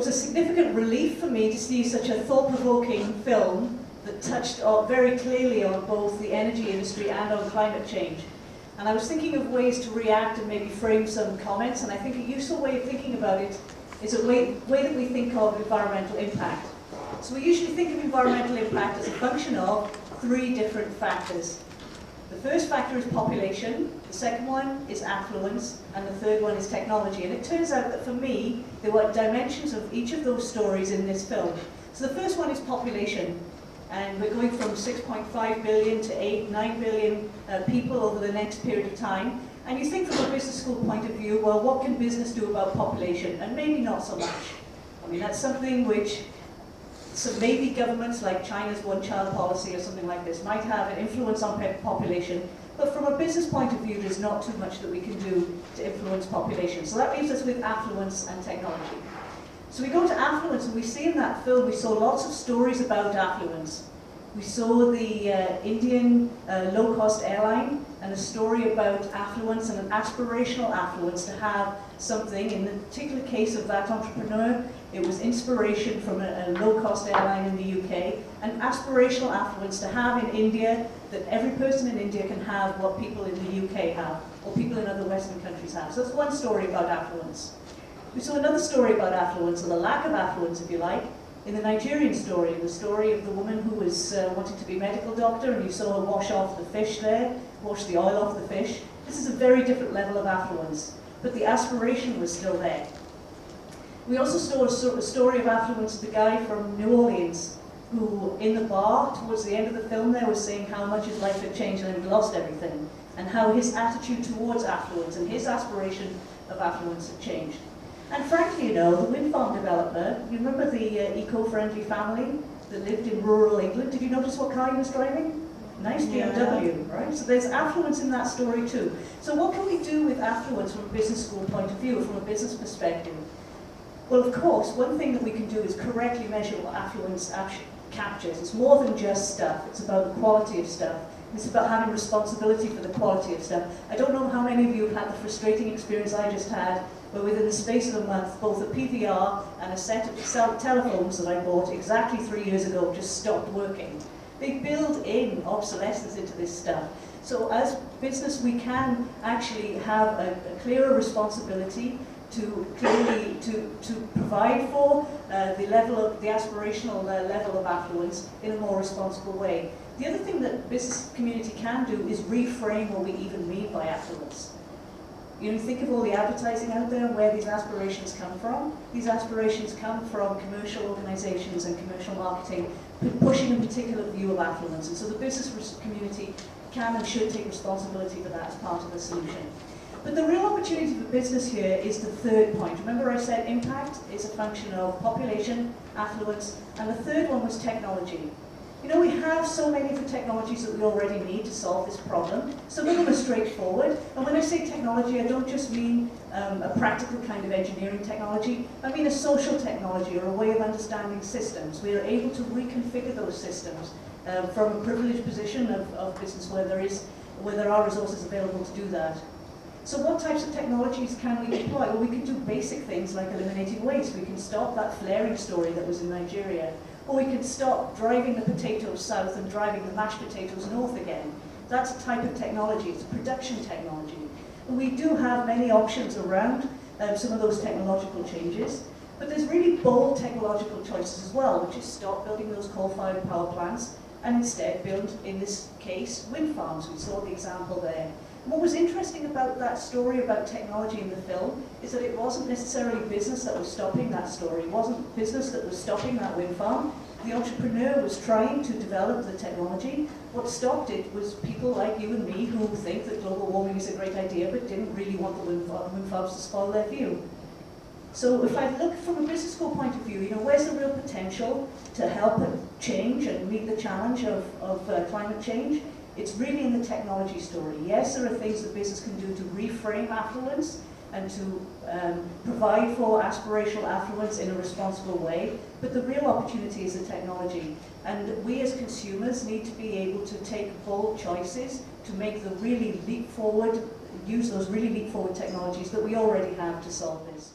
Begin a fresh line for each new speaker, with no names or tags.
was a significant relief for me to see such a thought-provoking film that touched very clearly on both the energy industry and on climate change. And I was thinking of ways to react and maybe frame some comments, and I think a useful way of thinking about it is a way that we think of environmental impact. So we usually think of environmental impact as a function of three different factors. The first factor is population, the second one is affluence, and the third one is technology. And it turns out that for me, there were dimensions of each of those stories in this film. So the first one is population. And we're going from 6.5 billion to 9 billion people over the next period of time. And you think from a business school point of view, well, what can business do about population? And maybe not so much. I mean, that's something which, so maybe governments like China's one-child policy or something like this might have an influence on population. But from a business point of view, there's not too much that we can do to influence population. So that leaves us with affluence and technology. So we go to affluence, and we see in that film, we saw lots of stories about affluence. We saw the Indian low-cost airline and a story about affluence and an aspirational affluence to have something. In the particular case of that entrepreneur, it was inspiration from a low-cost airline in the UK, and aspirational affluence to have in India, that every person in India can have what people in the UK have, or people in other Western countries have. So that's one story about affluence. We saw another story about affluence, or the lack of affluence, if you like, in the Nigerian story, the story of the woman who was wanting to be a medical doctor, and you saw her wash off the fish there, wash the oil off the fish. This is a very different level of affluence, but the aspiration was still there. We also saw a story of affluence of the guy from New Orleans, who in the bar, towards the end of the film there, was saying how much his life had changed and he'd lost everything, and how his attitude towards affluence and his aspiration of affluence had changed. And frankly, you know, the wind farm developer, you remember the eco-friendly family that lived in rural England? Did you notice what car he was driving? Nice BMW, yeah. Right? So there's affluence in that story too. So what can we do with affluence from a business school point of view, from a business perspective? Well, of course, one thing that we can do is correctly measure what affluence captures. It's more than just stuff. It's about the quality of stuff. It's about having responsibility for the quality of stuff. I don't know how many of you have had the frustrating experience I just had, where within the space of a month, both a PVR and a set of telephones that I bought exactly 3 years ago just stopped working. They build in obsolescence into this stuff. So as business, we can actually have a clearer responsibility to clearly to provide for the aspirational level of affluence in a more responsible way. The other thing that the business community can do is reframe what we even mean by affluence. You know, think of all the advertising out there and where these aspirations come from. These aspirations come from commercial organizations and commercial marketing pushing a particular view of affluence. And so the business community can and should take responsibility for that as part of the solution. But the real opportunity for business here is the third point. Remember I said impact is a function of population, affluence, and the third one was technology. You know, we have so many of the technologies that we already need to solve this problem. Some of them are straightforward. And when I say technology, I don't just mean a practical kind of engineering technology. I mean a social technology or a way of understanding systems. We are able to reconfigure those systems from a privileged position of business where there are resources available to do that. So what types of technologies can we deploy? Well, we can do basic things like eliminating waste. We can stop that flaring story that was in Nigeria. Or we can stop driving the potatoes south and driving the mashed potatoes north again. That's a type of technology. It's a production technology. And we do have many options around some of those technological changes. But there's really bold technological choices as well, which is stop building those coal-fired power plants and instead build, in this case, wind farms. We saw the example there. And what was interesting about that story about technology in the film is that it wasn't necessarily business that was stopping that story. It wasn't business that was stopping that wind farm. The entrepreneur was trying to develop the technology. What stopped it was people like you and me who think that global warming is a great idea but didn't really want the wind farms to spoil their view. So if I look from a business school point of view, you know, where's the real potential to help change and meet the challenge of climate change? It's really in the technology story. Yes, there are things that business can do to reframe affluence and to provide for aspirational affluence in a responsible way, but the real opportunity is the technology. And we as consumers need to be able to take bold choices to make the really leap forward, use those really leap forward technologies that we already have to solve this.